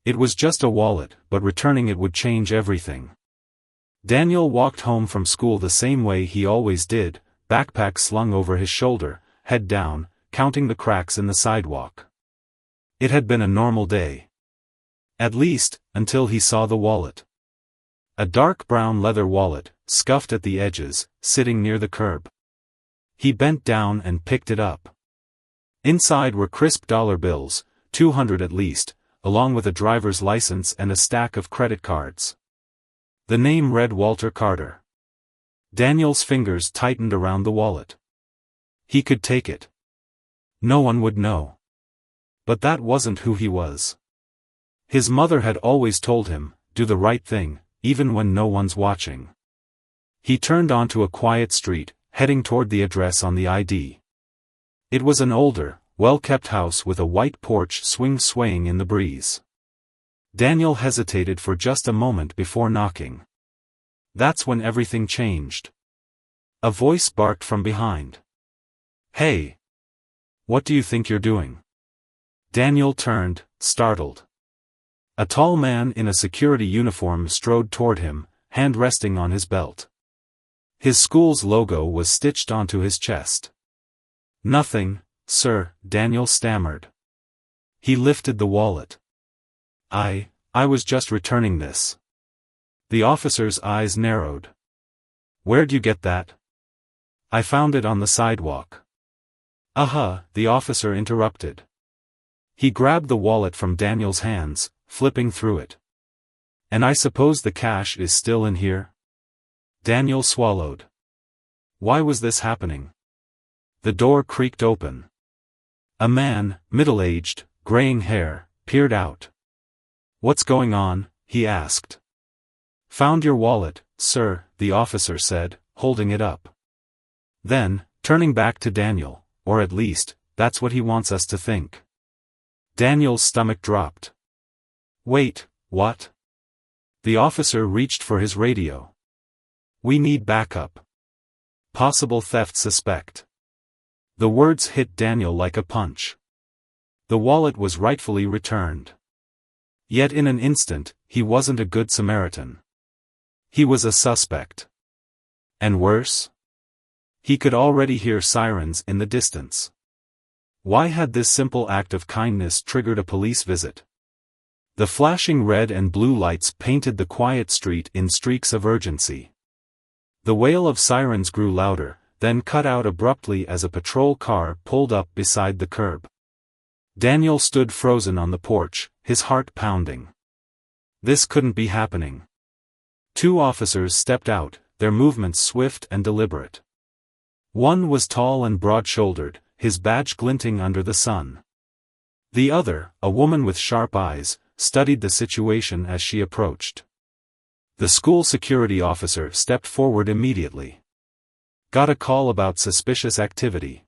It was just a wallet, but returning it would change everything. Daniel walked home from school the same way he always did, backpack slung over his shoulder, head down, counting the cracks in the sidewalk. It had been a normal day. At least, until he saw the wallet. A dark brown leather wallet, scuffed at the edges, sitting near the curb. He bent down and picked it up. Inside were crisp dollar bills, 200 at least, along with a driver's license and a stack of credit cards. The name read Walter Carter. Daniel's fingers tightened around the wallet. He could take it. No one would know. But that wasn't who he was. His mother had always told him, do the right thing, even when no one's watching. He turned onto a quiet street, heading toward the address on the ID. It was an older, well-kept house with a white porch swaying in the breeze. Daniel hesitated for just a moment before knocking. That's when everything changed. A voice barked from behind. "Hey! What do you think you're doing?" Daniel turned, startled. A tall man in a security uniform strode toward him, hand resting on his belt. His school's logo was stitched onto his chest. "Nothing, sir," Daniel stammered. He lifted the wallet. I was just returning this." The officer's eyes narrowed. "Where'd you get that?" "I found it on the sidewalk." The officer interrupted. He grabbed the wallet from Daniel's hands, flipping through it. "And I suppose the cash is still in here?" Daniel swallowed. Why was this happening? The door creaked open. A man, middle-aged, graying hair, peered out. "What's going on?" he asked. "Found your wallet, sir," the officer said, holding it up. Then, turning back to Daniel, or at least, that's what he wants us to think. Daniel's stomach dropped. "Wait, what?" The officer reached for his radio. "We need backup. Possible theft suspect." The words hit Daniel like a punch. The wallet was rightfully returned. Yet in an instant, he wasn't a good Samaritan. He was a suspect. And worse? He could already hear sirens in the distance. Why had this simple act of kindness triggered a police visit? The flashing red and blue lights painted the quiet street in streaks of urgency. The wail of sirens grew louder, then cut out abruptly as a patrol car pulled up beside the curb. Daniel stood frozen on the porch, his heart pounding. This couldn't be happening. Two officers stepped out, their movements swift and deliberate. One was tall and broad-shouldered, his badge glinting under the sun. The other, a woman with sharp eyes, studied the situation as she approached. The school security officer stepped forward immediately. "Got a call about suspicious activity.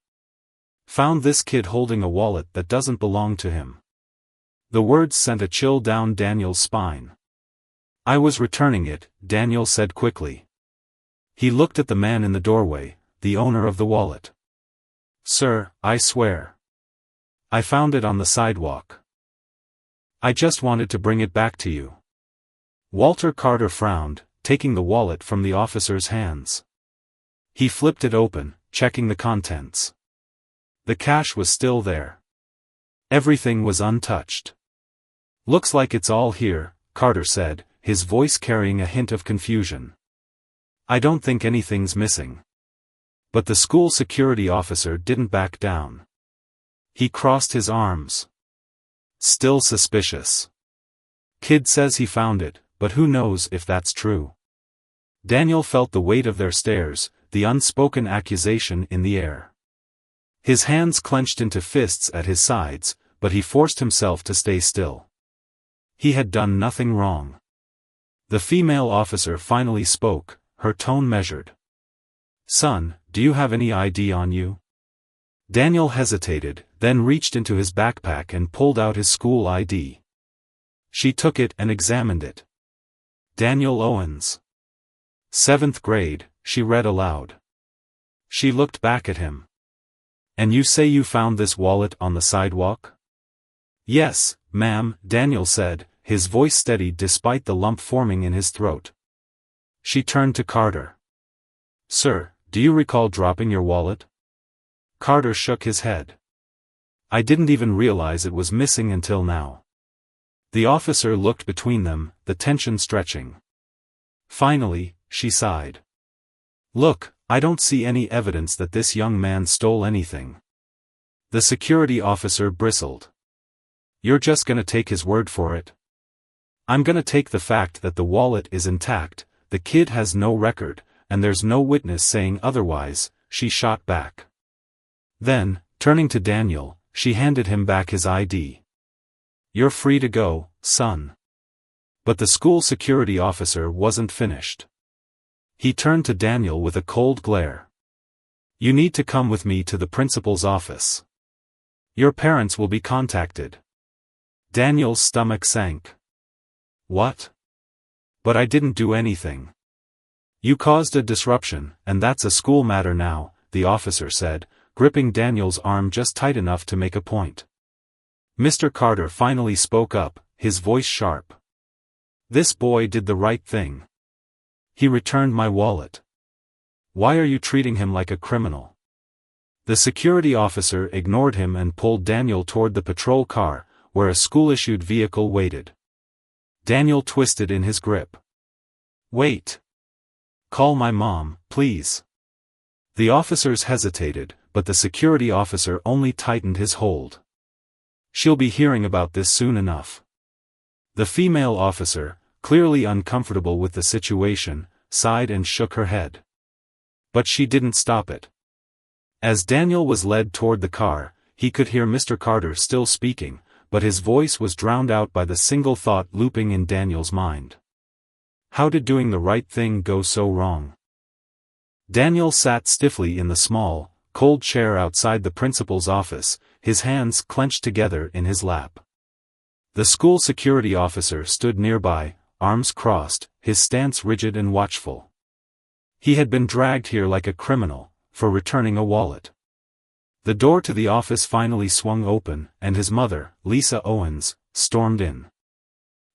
Found this kid holding a wallet that doesn't belong to him." The words sent a chill down Daniel's spine. "I was returning it," Daniel said quickly. He looked at the man in the doorway, the owner of the wallet. "Sir, I swear. I found it on the sidewalk. I just wanted to bring it back to you." Walter Carter frowned, taking the wallet from the officer's hands. He flipped it open, checking the contents. The cash was still there. Everything was untouched. "Looks like it's all here," Carter said, his voice carrying a hint of confusion. "I don't think anything's missing." But the school security officer didn't back down. He crossed his arms. "Still suspicious. Kid says he found it, but who knows if that's true." Daniel felt the weight of their stares, the unspoken accusation in the air. His hands clenched into fists at his sides, but he forced himself to stay still. He had done nothing wrong. The female officer finally spoke, her tone measured. "Son, do you have any ID on you?" Daniel hesitated, then reached into his backpack and pulled out his school ID. She took it and examined it. "Daniel Owens. 7th grade," she read aloud. She looked back at him. "And you say you found this wallet on the sidewalk?" "Yes, ma'am," Daniel said, his voice steady despite the lump forming in his throat. She turned to Carter. "Sir, do you recall dropping your wallet?" Carter shook his head. "I didn't even realize it was missing until now." The officer looked between them, the tension stretching. Finally, she sighed. "Look, I don't see any evidence that this young man stole anything." The security officer bristled. "You're just gonna take his word for it?" "I'm gonna take the fact that the wallet is intact, the kid has no record, and there's no witness saying otherwise," she shot back. Then, turning to Daniel, she handed him back his ID. "You're free to go, son." But the school security officer wasn't finished. He turned to Daniel with a cold glare. "You need to come with me to the principal's office. Your parents will be contacted." Daniel's stomach sank. "What? But I didn't do anything." "You caused a disruption, and that's a school matter now," the officer said, gripping Daniel's arm just tight enough to make a point. Mr. Carter finally spoke up, his voice sharp. "This boy did the right thing. He returned my wallet. Why are you treating him like a criminal?" The security officer ignored him and pulled Daniel toward the patrol car, where a school-issued vehicle waited. Daniel twisted in his grip. "Wait. Call my mom, please." The officers hesitated, but the security officer only tightened his hold. "She'll be hearing about this soon enough." The female officer, clearly uncomfortable with the situation, sighed and shook her head. But she didn't stop it. As Daniel was led toward the car, he could hear Mr. Carter still speaking, but his voice was drowned out by the single thought looping in Daniel's mind. How did doing the right thing go so wrong? Daniel sat stiffly in the small, cold chair outside the principal's office, his hands clenched together in his lap. The school security officer stood nearby, arms crossed, his stance rigid and watchful. He had been dragged here like a criminal, for returning a wallet. The door to the office finally swung open, and his mother, Lisa Owens, stormed in.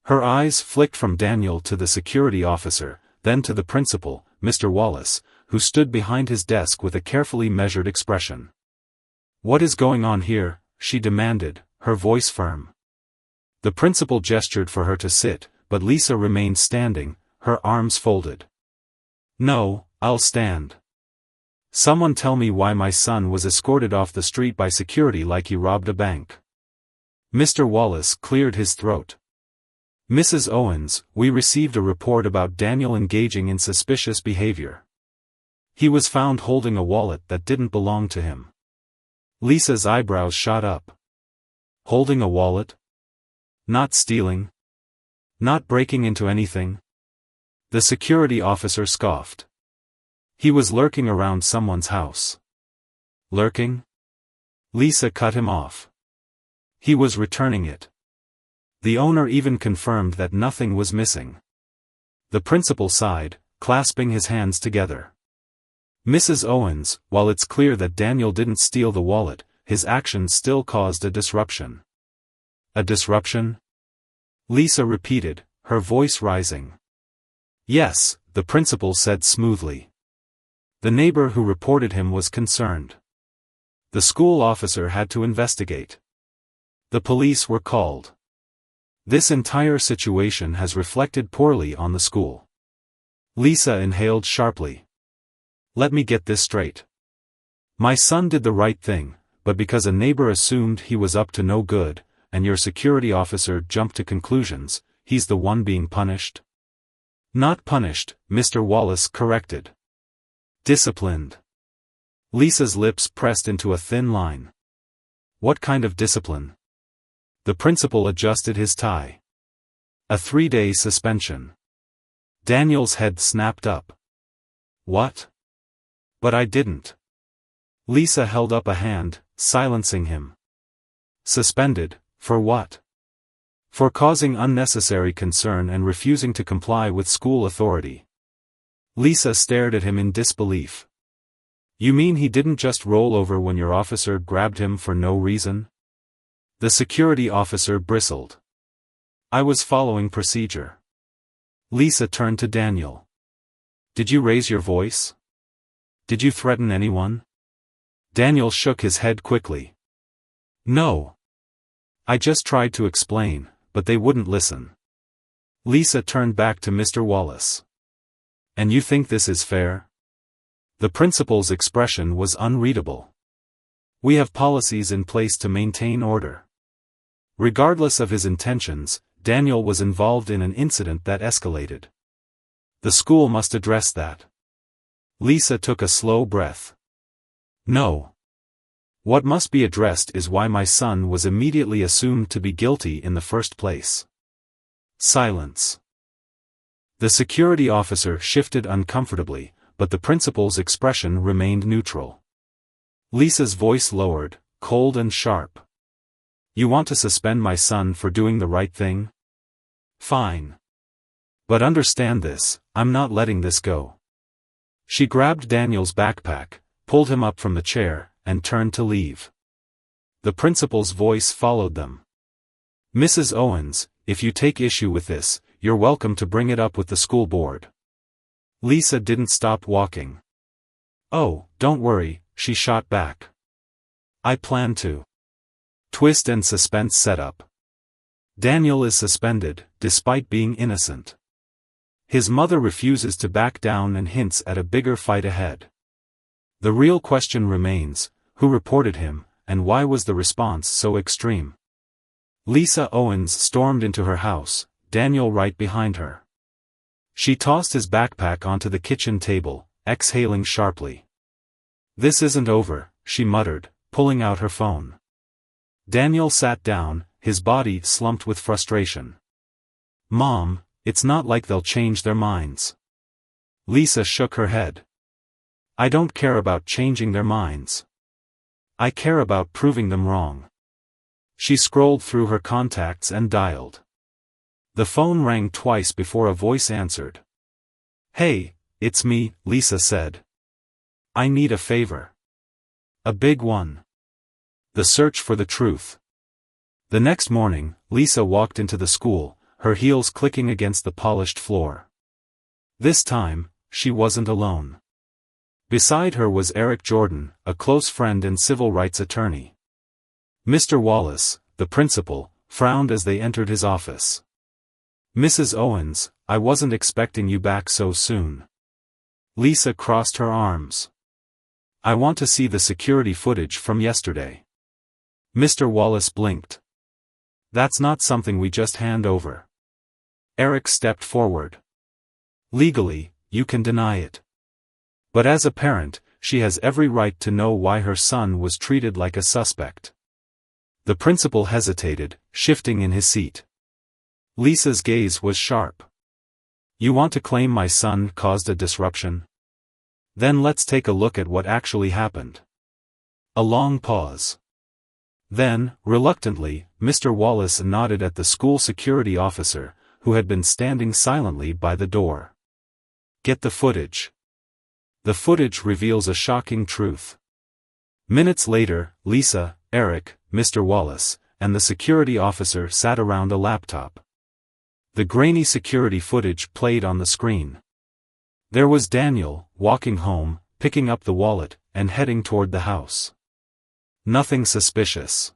Her eyes flicked from Daniel to the security officer, then to the principal, Mr. Wallace, who stood behind his desk with a carefully measured expression. "What is going on here?" she demanded, her voice firm. The principal gestured for her to sit, but Lisa remained standing, her arms folded. "No, I'll stand. Someone tell me why my son was escorted off the street by security like he robbed a bank." Mr. Wallace cleared his throat. "Mrs. Owens, we received a report about Daniel engaging in suspicious behavior. He was found holding a wallet that didn't belong to him." Lisa's eyebrows shot up. "Holding a wallet? Not stealing? Not breaking into anything?" The security officer scoffed. "He was lurking around someone's house." "Lurking?" Lisa cut him off. "He was returning it. The owner even confirmed that nothing was missing." The principal sighed, clasping his hands together. "Mrs. Owens, while it's clear that Daniel didn't steal the wallet, his actions still caused a disruption." "A disruption?" Lisa repeated, her voice rising. "Yes," the principal said smoothly. "The neighbor who reported him was concerned. The school officer had to investigate. The police were called. This entire situation has reflected poorly on the school." Lisa inhaled sharply. "Let me get this straight. My son did the right thing, but because a neighbor assumed he was up to no good, and your security officer jumped to conclusions, he's the one being punished?" "Not punished," Mr. Wallace corrected. "Disciplined." Lisa's lips pressed into a thin line. "What kind of discipline?" The principal adjusted his tie. "A 3-day suspension." Daniel's head snapped up. "What? But I didn't." Lisa held up a hand, silencing him. "Suspended, for what?" "For causing unnecessary concern and refusing to comply with school authority." Lisa stared at him in disbelief. "You mean he didn't just roll over when your officer grabbed him for no reason?" The security officer bristled. I was following procedure. Lisa turned to Daniel. Did you raise your voice? Did you threaten anyone? Daniel shook his head quickly. No. I just tried to explain, but they wouldn't listen. Lisa turned back to Mr. Wallace. And you think this is fair? The principal's expression was unreadable. We have policies in place to maintain order. Regardless of his intentions, Daniel was involved in an incident that escalated. The school must address that. Lisa took a slow breath. No. What must be addressed is why my son was immediately assumed to be guilty in the first place. Silence. The security officer shifted uncomfortably, but the principal's expression remained neutral. Lisa's voice lowered, cold and sharp. You want to suspend my son for doing the right thing? Fine. But understand this, I'm not letting this go. She grabbed Daniel's backpack, pulled him up from the chair, and turned to leave. The principal's voice followed them. Mrs. Owens, if you take issue with this, you're welcome to bring it up with the school board. Lisa didn't stop walking. Oh, don't worry, she shot back. I plan to. Twist and suspense set up. Daniel is suspended, despite being innocent. His mother refuses to back down and hints at a bigger fight ahead. The real question remains, who reported him, and why was the response so extreme? Lisa Owens stormed into her house, Daniel right behind her. She tossed his backpack onto the kitchen table, exhaling sharply. This isn't over, she muttered, pulling out her phone. Daniel sat down, his body slumped with frustration. Mom, it's not like they'll change their minds. Lisa shook her head. I don't care about changing their minds. I care about proving them wrong. She scrolled through her contacts and dialed. The phone rang twice before a voice answered. Hey, it's me, Lisa said. I need a favor. A big one. The search for the truth. The next morning, Lisa walked into the school, her heels clicking against the polished floor. This time, she wasn't alone. Beside her was Eric Jordan, a close friend and civil rights attorney. Mr. Wallace, the principal, frowned as they entered his office. Mrs. Owens, I wasn't expecting you back so soon. Lisa crossed her arms. I want to see the security footage from yesterday. Mr. Wallace blinked. That's not something we just hand over. Eric stepped forward. Legally, you can deny it. But as a parent, she has every right to know why her son was treated like a suspect. The principal hesitated, shifting in his seat. Lisa's gaze was sharp. You want to claim my son caused a disruption? Then let's take a look at what actually happened. A long pause. Then, reluctantly, Mr. Wallace nodded at the school security officer, who had been standing silently by the door. Get the footage. The footage reveals a shocking truth. Minutes later, Lisa, Eric, Mr. Wallace, and the security officer sat around a laptop. The grainy security footage played on the screen. There was Daniel, walking home, picking up the wallet, and heading toward the house. Nothing suspicious.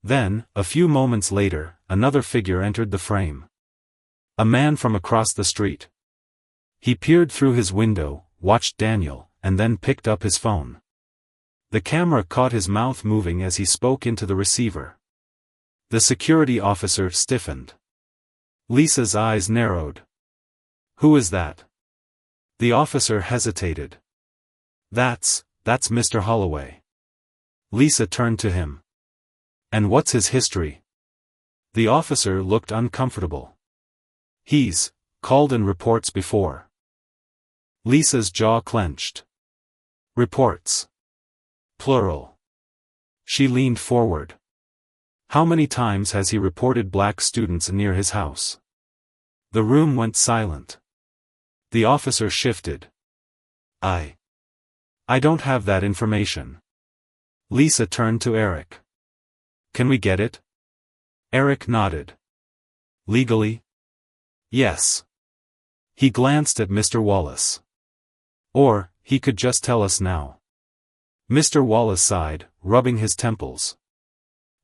Then, a few moments later, another figure entered the frame. A man from across the street. He peered through his window, watched Daniel, and then picked up his phone. The camera caught his mouth moving as he spoke into the receiver. The security officer stiffened. Lisa's eyes narrowed. Who is that? The officer hesitated. That's Mr. Holloway. Lisa turned to him. And what's his history? The officer looked uncomfortable. He's called in reports before. Lisa's jaw clenched. Reports. Plural. She leaned forward. How many times has he reported black students near his house? The room went silent. The officer shifted. I don't have that information. Lisa turned to Eric. Can we get it? Eric nodded. Legally? Yes. He glanced at Mr. Wallace. Or, he could just tell us now. Mr. Wallace sighed, rubbing his temples.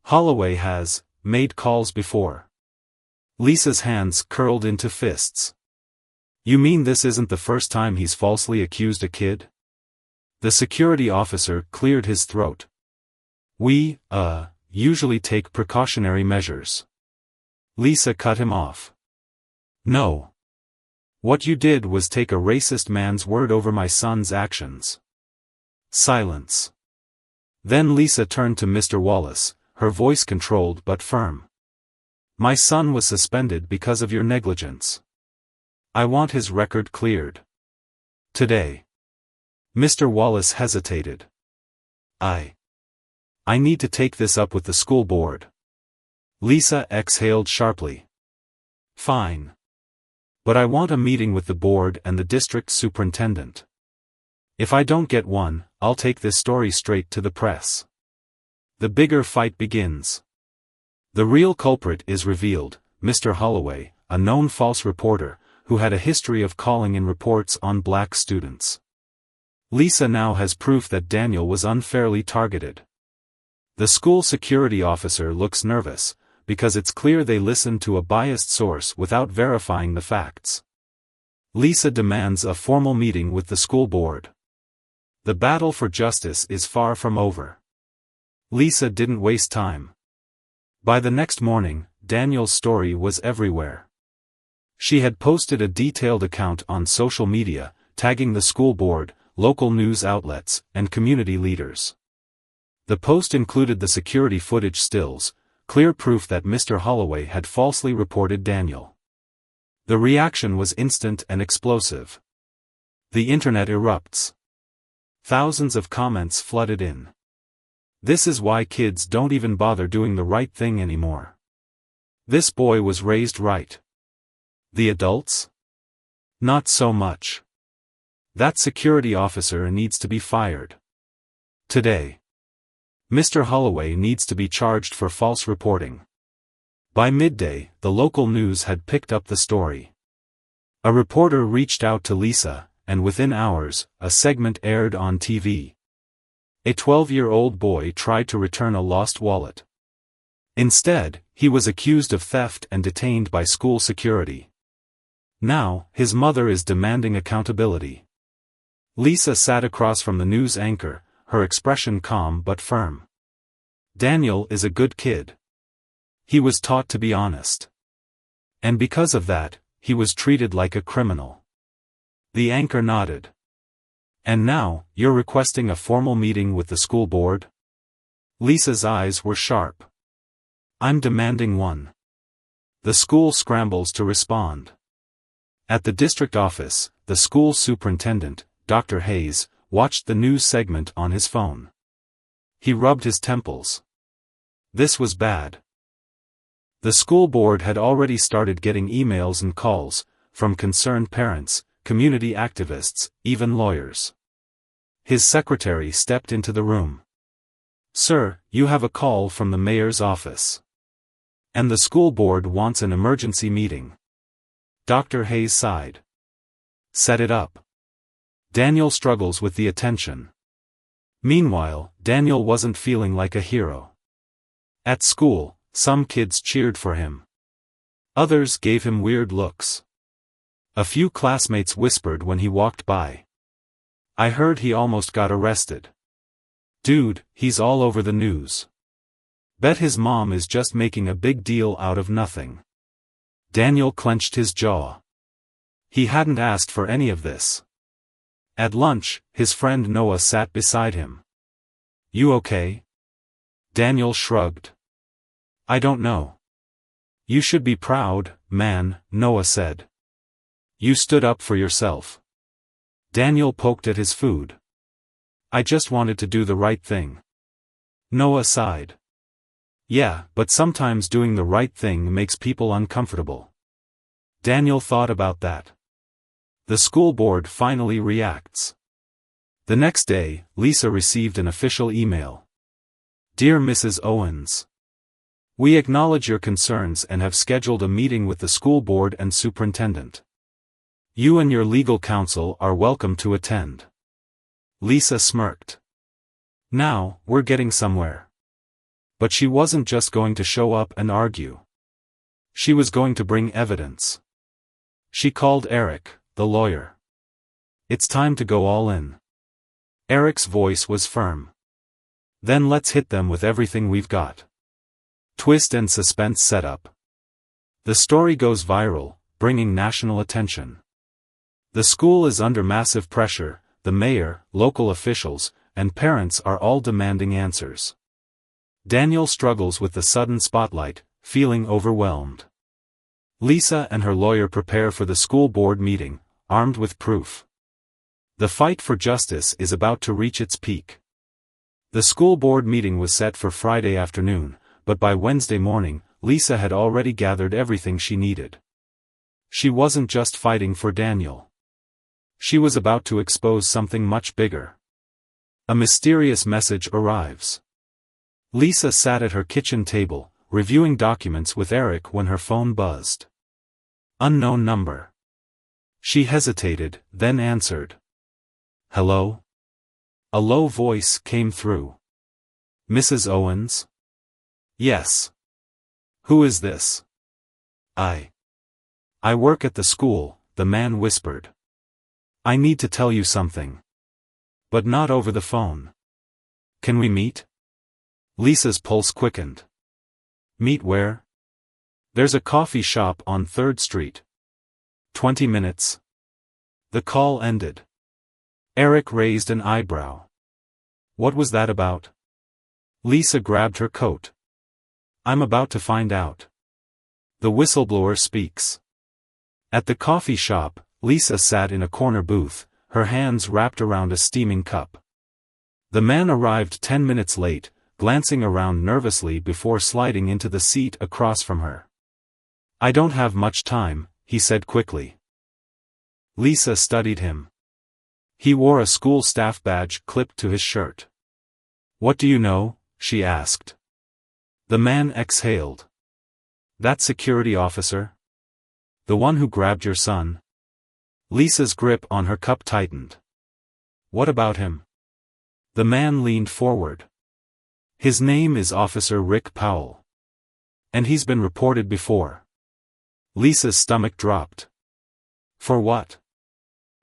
Holloway has made calls before. Lisa's hands curled into fists. You mean this isn't the first time he's falsely accused a kid? The security officer cleared his throat. We, usually take precautionary measures. Lisa cut him off. No. What you did was take a racist man's word over my son's actions. Silence. Then Lisa turned to Mr. Wallace, her voice controlled but firm. My son was suspended because of your negligence. I want his record cleared. Today. Mr. Wallace hesitated. I need to take this up with the school board. Lisa exhaled sharply. Fine. But I want a meeting with the board and the district superintendent. If I don't get one, I'll take this story straight to the press. The bigger fight begins. The real culprit is revealed, Mr. Holloway, a known false reporter, who had a history of calling in reports on black students. Lisa now has proof that Daniel was unfairly targeted. The school security officer looks nervous, because it's clear they listened to a biased source without verifying the facts. Lisa demands a formal meeting with the school board. The battle for justice is far from over. Lisa didn't waste time. By the next morning, Daniel's story was everywhere. She had posted a detailed account on social media, tagging the school board, local news outlets, and community leaders. The post included the security footage stills, clear proof that Mr. Holloway had falsely reported Daniel. The reaction was instant and explosive. The internet erupts. Thousands of comments flooded in. This is why kids don't even bother doing the right thing anymore. This boy was raised right. The adults? Not so much. That security officer needs to be fired. Today. Mr. Holloway needs to be charged for false reporting. By midday, the local news had picked up the story. A reporter reached out to Lisa, and within hours, a segment aired on TV. A 12-year-old boy tried to return a lost wallet. Instead, he was accused of theft and detained by school security. Now, his mother is demanding accountability. Lisa sat across from the news anchor, her expression calm but firm. Daniel is a good kid. He was taught to be honest. And because of that, he was treated like a criminal. The anchor nodded. And now, you're requesting a formal meeting with the school board? Lisa's eyes were sharp. I'm demanding one. The school scrambles to respond. At the district office, the school superintendent, Dr. Hayes, watched the news segment on his phone. He rubbed his temples. This was bad. The school board had already started getting emails and calls, from concerned parents, community activists, even lawyers. His secretary stepped into the room. Sir, you have a call from the mayor's office. And the school board wants an emergency meeting. Dr. Hayes sighed. Set it up. Daniel struggles with the attention. Meanwhile, Daniel wasn't feeling like a hero. At school, some kids cheered for him. Others gave him weird looks. A few classmates whispered when he walked by. I heard he almost got arrested. Dude, he's all over the news. Bet his mom is just making a big deal out of nothing. Daniel clenched his jaw. He hadn't asked for any of this. At lunch, his friend Noah sat beside him. You okay? Daniel shrugged. I don't know. You should be proud, man, Noah said. You stood up for yourself. Daniel poked at his food. I just wanted to do the right thing. Noah sighed. Yeah, but sometimes doing the right thing makes people uncomfortable. Daniel thought about that. The school board finally reacts. The next day, Lisa received an official email. Dear Mrs. Owens. We acknowledge your concerns and have scheduled a meeting with the school board and superintendent. You and your legal counsel are welcome to attend." Lisa smirked. Now, we're getting somewhere. But she wasn't just going to show up and argue. She was going to bring evidence. She called Eric, the lawyer. "It's time to go all in." Eric's voice was firm. "Then let's hit them with everything we've got." Twist and suspense setup. The story goes viral, bringing national attention. The school is under massive pressure. The mayor, local officials, and parents are all demanding answers. Daniel struggles with the sudden spotlight, feeling overwhelmed. Lisa and her lawyer prepare for the school board meeting, armed with proof. The fight for justice is about to reach its peak. The school board meeting was set for Friday afternoon, but by Wednesday morning, Lisa had already gathered everything she needed. She wasn't just fighting for Daniel. She was about to expose something much bigger. A mysterious message arrives. Lisa sat at her kitchen table, reviewing documents with Eric when her phone buzzed. Unknown number. She hesitated, then answered. "Hello?" A low voice came through. "Mrs. Owens?" "Yes." "Who is this?" I work at the school," the man whispered. "I need to tell you something. But not over the phone. Can we meet?" Lisa's pulse quickened. "Meet where?" "There's a coffee shop on 3rd Street. 20 minutes." The call ended. Eric raised an eyebrow. What was that about? Lisa grabbed her coat. "I'm about to find out." The whistleblower speaks. At the coffee shop, Lisa sat in a corner booth, her hands wrapped around a steaming cup. The man arrived 10 minutes late, glancing around nervously before sliding into the seat across from her. "I don't have much time," he said quickly. Lisa studied him. He wore a school staff badge clipped to his shirt. "What do you know?" she asked. The man exhaled. "That security officer? The one who grabbed your son?" Lisa's grip on her cup tightened. "What about him?" The man leaned forward. "His name is Officer Rick Powell. And he's been reported before." Lisa's stomach dropped. "For what?"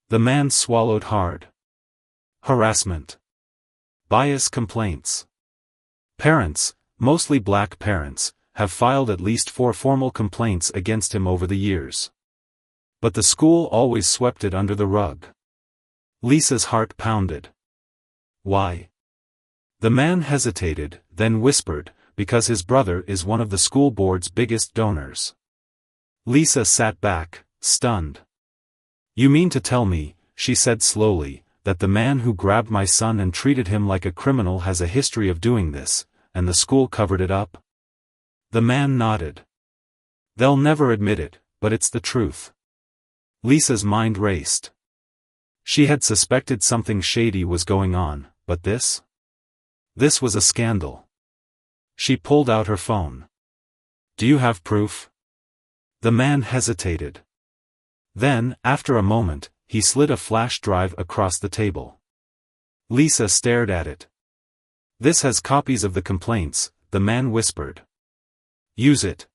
The man swallowed hard. "Harassment. Bias complaints. Parents, mostly black parents, have filed at least 4 formal complaints against him over the years. But the school always swept it under the rug." Lisa's heart pounded. "Why?" The man hesitated, then whispered, "Because his brother is one of the school board's biggest donors." Lisa sat back, stunned. "You mean to tell me," she said slowly, "that the man who grabbed my son and treated him like a criminal has a history of doing this, and the school covered it up?" The man nodded. "They'll never admit it, but it's the truth." Lisa's mind raced. She had suspected something shady was going on, but this? This was a scandal. She pulled out her phone. "Do you have proof?" The man hesitated. Then, after a moment, he slid a flash drive across the table. Lisa stared at it. "This has copies of the complaints," the man whispered. "Use it."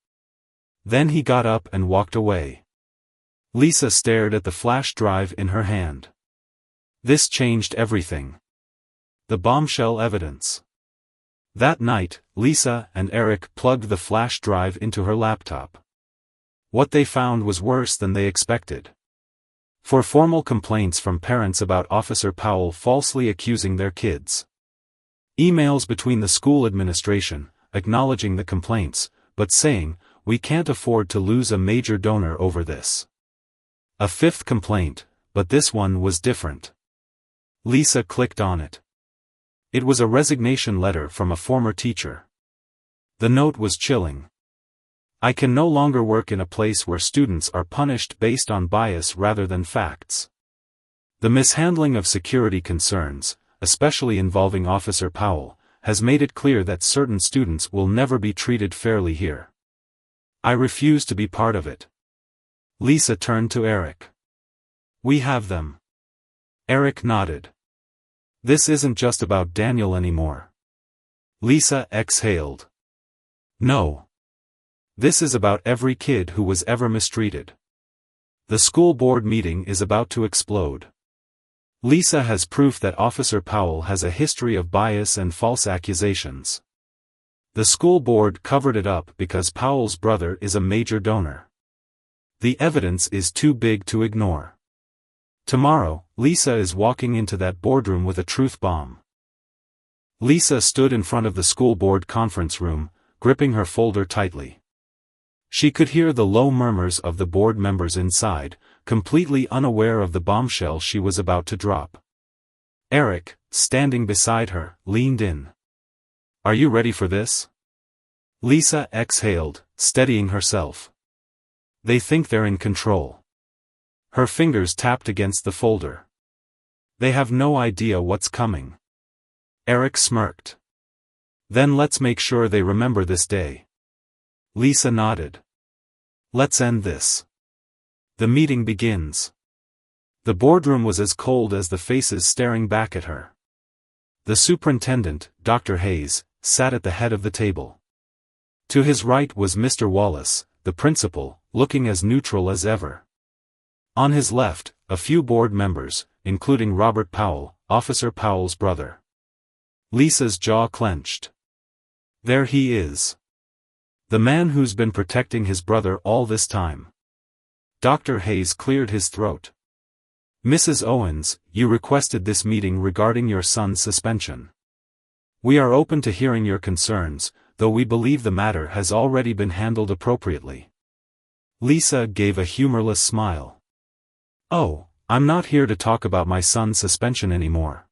Then he got up and walked away. Lisa stared at the flash drive in her hand. This changed everything. The bombshell evidence. That night, Lisa and Eric plugged the flash drive into her laptop. What they found was worse than they expected. 4 formal complaints from parents about Officer Powell falsely accusing their kids. Emails between the school administration, acknowledging the complaints, but saying, "We can't afford to lose a major donor over this." A 5th complaint, but this one was different. Lisa clicked on it. It was a resignation letter from a former teacher. The note was chilling. "I can no longer work in a place where students are punished based on bias rather than facts. The mishandling of security concerns, especially involving Officer Powell, has made it clear that certain students will never be treated fairly here. I refuse to be part of it. Lisa turned to Eric. We have them. Eric nodded. This isn't just about Daniel anymore. Lisa exhaled. No. This is about every kid who was ever mistreated. The school board meeting is about to explode. Lisa has proof that Officer Powell has a history of bias and false accusations. The school board covered it up because Powell's brother is a major donor. The evidence is too big to ignore. Tomorrow, Lisa is walking into that boardroom with a truth bomb. Lisa stood in front of the school board conference room, gripping her folder tightly. She could hear the low murmurs of the board members inside, completely unaware of the bombshell she was about to drop. Eric, standing beside her, leaned in. Are you ready for this? Lisa exhaled, steadying herself. They think they're in control. Her fingers tapped against the folder. They have no idea what's coming. Eric smirked. Then let's make sure they remember this day. Lisa nodded. Let's end this. The meeting begins. The boardroom was as cold as the faces staring back at her. The superintendent, Dr. Hayes, sat at the head of the table. To his right was Mr. Wallace, the principal, looking as neutral as ever. On his left, a few board members, including Robert Powell, Officer Powell's brother. Lisa's jaw clenched. There he is. The man who's been protecting his brother all this time. Dr. Hayes cleared his throat. Mrs. Owens, you requested this meeting regarding your son's suspension. We are open to hearing your concerns, though we believe the matter has already been handled appropriately. Lisa gave a humorless smile. Oh, I'm not here to talk about my son's suspension anymore.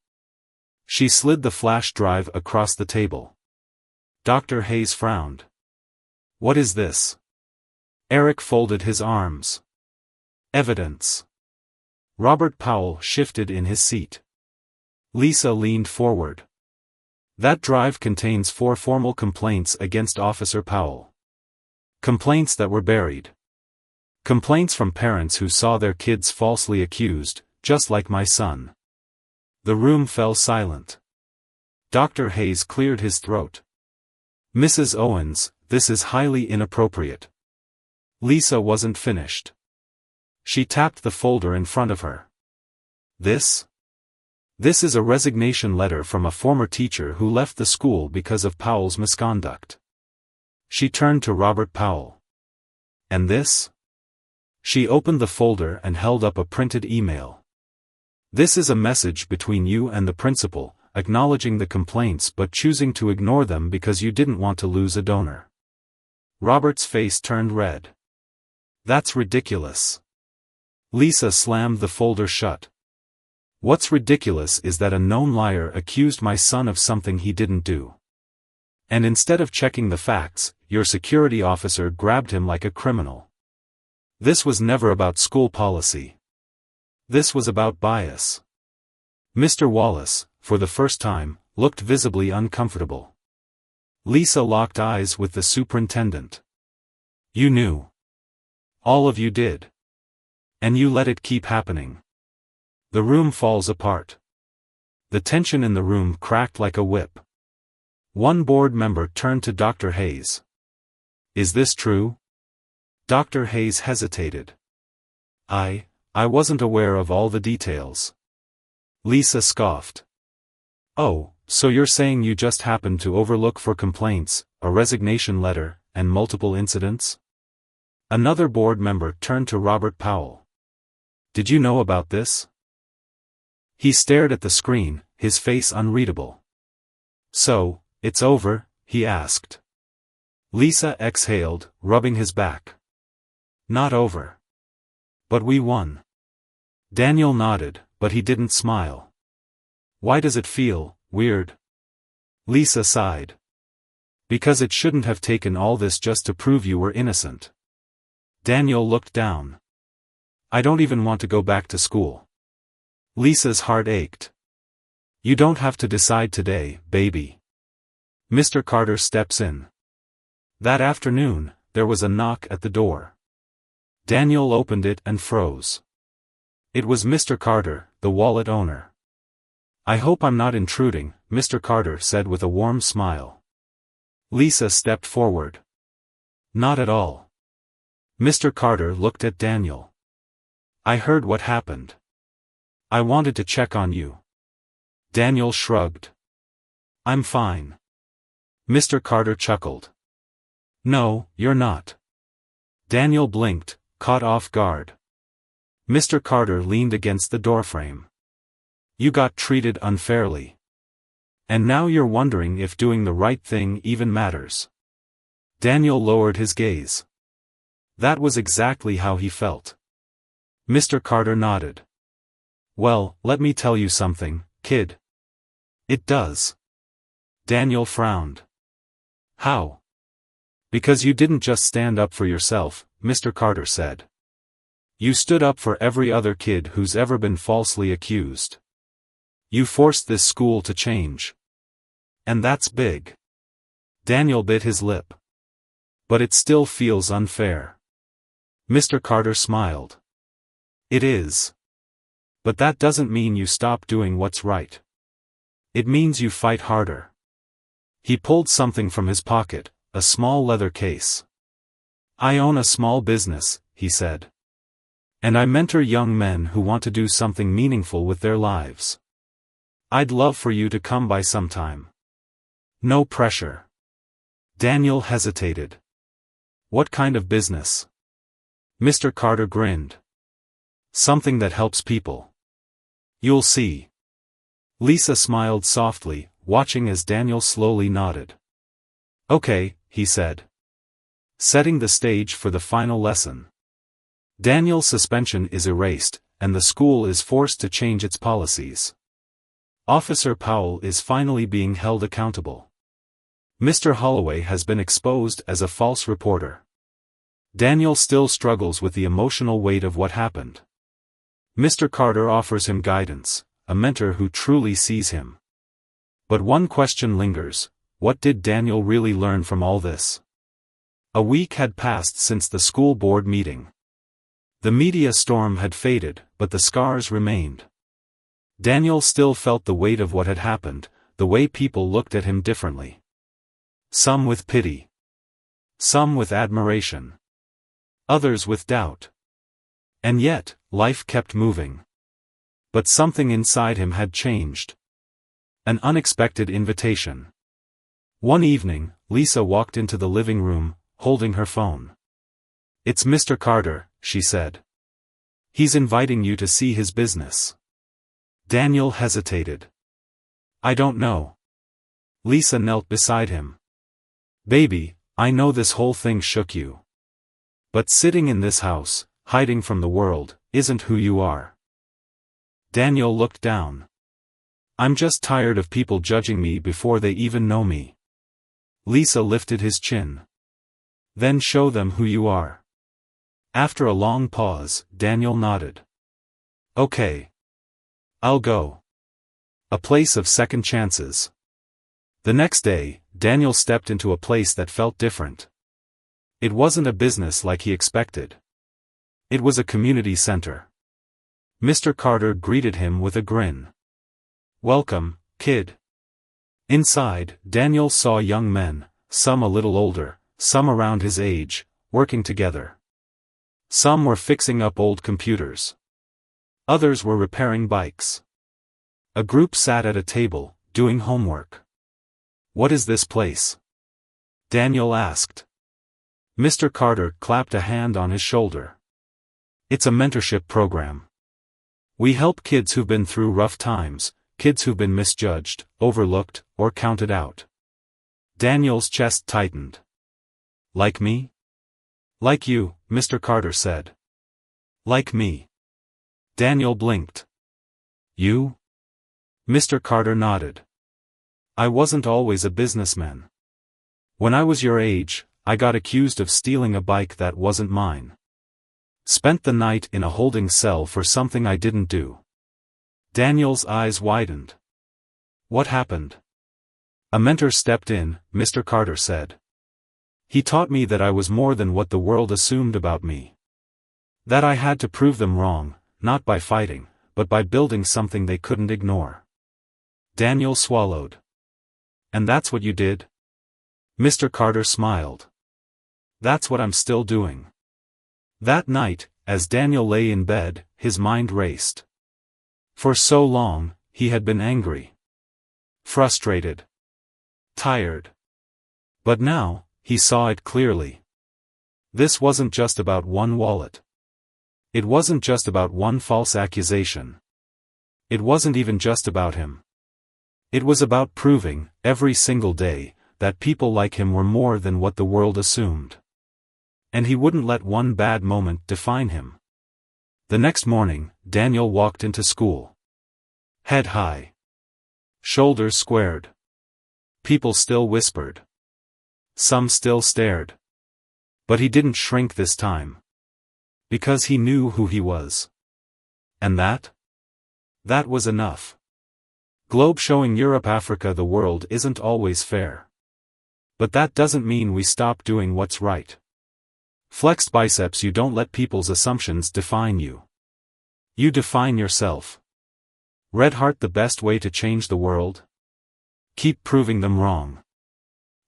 She slid the flash drive across the table. Dr. Hayes frowned. What is this? Eric folded his arms. Evidence. Robert Powell shifted in his seat. Lisa leaned forward. That drive contains 4 formal complaints against Officer Powell. Complaints that were buried. Complaints from parents who saw their kids falsely accused, just like my son. The room fell silent. Dr. Hayes cleared his throat. Mrs. Owens, this is highly inappropriate. Lisa wasn't finished. She tapped the folder in front of her. This is a resignation letter from a former teacher who left the school because of Powell's misconduct. She turned to Robert Powell. And this? She opened the folder and held up a printed email. This is a message between you and the principal, acknowledging the complaints but choosing to ignore them because you didn't want to lose a donor. Robert's face turned red. That's ridiculous. Lisa slammed the folder shut. What's ridiculous is that a known liar accused my son of something he didn't do. And instead of checking the facts, your security officer grabbed him like a criminal. This was never about school policy. This was about bias. Mr. Wallace, for the first time, looked visibly uncomfortable. Lisa locked eyes with the superintendent. You knew. All of you did. And you let it keep happening. The room falls apart. The tension in the room cracked like a whip. One board member turned to Dr. Hayes. Is this true? Dr. Hayes hesitated. I wasn't aware of all the details. Lisa scoffed. Oh, so you're saying you just happened to overlook 4 complaints, a resignation letter, and multiple incidents? Another board member turned to Robert Powell. Did you know about this? He stared at the screen, his face unreadable. So, it's over, he asked. Lisa exhaled, rubbing his back. Not over. But we won. Daniel nodded, but he didn't smile. Why does it feel weird? Lisa sighed. Because it shouldn't have taken all this just to prove you were innocent. Daniel looked down. I don't even want to go back to school. Lisa's heart ached. You don't have to decide today, baby. Mr. Carter steps in. That afternoon, there was a knock at the door. Daniel opened it and froze. It was Mr. Carter, the wallet owner. "I hope I'm not intruding," Mr. Carter said with a warm smile. Lisa stepped forward. "Not at all." Mr. Carter looked at Daniel. "I heard what happened. I wanted to check on you." Daniel shrugged. "I'm fine." Mr. Carter chuckled. "No, you're not." Daniel blinked, caught off guard. Mr. Carter leaned against the doorframe. "You got treated unfairly. And now you're wondering if doing the right thing even matters." Daniel lowered his gaze. That was exactly how he felt. Mr. Carter nodded. "Well, let me tell you something, kid." "It does." Daniel frowned. "How?" "Because you didn't just stand up for yourself," Mr. Carter said. "You stood up for every other kid who's ever been falsely accused. You forced this school to change. And that's big." Daniel bit his lip. "But it still feels unfair." Mr. Carter smiled. "It is. But that doesn't mean you stop doing what's right. It means you fight harder." He pulled something from his pocket, a small leather case. "I own a small business," he said. "And I mentor young men who want to do something meaningful with their lives. I'd love for you to come by sometime. No pressure." Daniel hesitated. "What kind of business?" Mr. Carter grinned. "Something that helps people. You'll see." Lisa smiled softly, watching as Daniel slowly nodded. "Okay," he said. Setting the stage for the final lesson. Daniel's suspension is erased, and the school is forced to change its policies. Officer Powell is finally being held accountable. Mr. Holloway has been exposed as a false reporter. Daniel still struggles with the emotional weight of what happened. Mr. Carter offers him guidance, a mentor who truly sees him. But one question lingers: what did Daniel really learn from all this? A week had passed since the school board meeting. The media storm had faded, but the scars remained. Daniel still felt the weight of what had happened, the way people looked at him differently. Some with pity. Some with admiration. Others with doubt. And yet, life kept moving. But something inside him had changed. An unexpected invitation. One evening, Lisa walked into the living room, holding her phone. "It's Mr. Carter," she said. "He's inviting you to see his business." Daniel hesitated. "I don't know." Lisa knelt beside him. "Baby, I know this whole thing shook you. But sitting in this house, hiding from the world, isn't who you are." Daniel looked down. "I'm just tired of people judging me before they even know me." Lisa lifted his chin. "Then show them who you are." After a long pause, Daniel nodded. "Okay. I'll go." A place of second chances. The next day, Daniel stepped into a place that felt different. It wasn't a business like he expected. It was a community center. Mr. Carter greeted him with a grin. "Welcome, kid." Inside, Daniel saw young men, some a little older, some around his age, working together. Some were fixing up old computers. Others were repairing bikes. A group sat at a table, doing homework. "What is this place?" Daniel asked. Mr. Carter clapped a hand on his shoulder. "It's a mentorship program. We help kids who've been through rough times, kids who've been misjudged, overlooked, or counted out." Daniel's chest tightened. "Like me?" "Like you," Mr. Carter said. "Like me." Daniel blinked. "You?" Mr. Carter nodded. "I wasn't always a businessman. When I was your age, I got accused of stealing a bike that wasn't mine. Spent the night in a holding cell for something I didn't do." Daniel's eyes widened. "What happened?" A mentor stepped in, Mr. Carter said. He taught me that I was more than what the world assumed about me. That I had to prove them wrong, not by fighting, but by building something they couldn't ignore. Daniel swallowed. And that's what you did? Mr. Carter smiled. That's what I'm still doing. That night, as Daniel lay in bed, his mind raced. For so long, he had been angry, frustrated, tired. But now, he saw it clearly. This wasn't just about one wallet. It wasn't just about one false accusation. It wasn't even just about him. It was about proving, every single day, that people like him were more than what the world assumed. And he wouldn't let one bad moment define him. The next morning, Daniel walked into school. Head high. Shoulders squared. People still whispered. Some still stared. But he didn't shrink this time. Because he knew who he was. And that? That was enough. Globe showing Europe, Africa, the world isn't always fair. But that doesn't mean we stop doing what's right. Flexed biceps. You don't let people's assumptions define you. You define yourself. Red heart. The best way to change the world? Keep proving them wrong.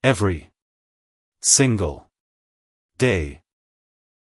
Every single day.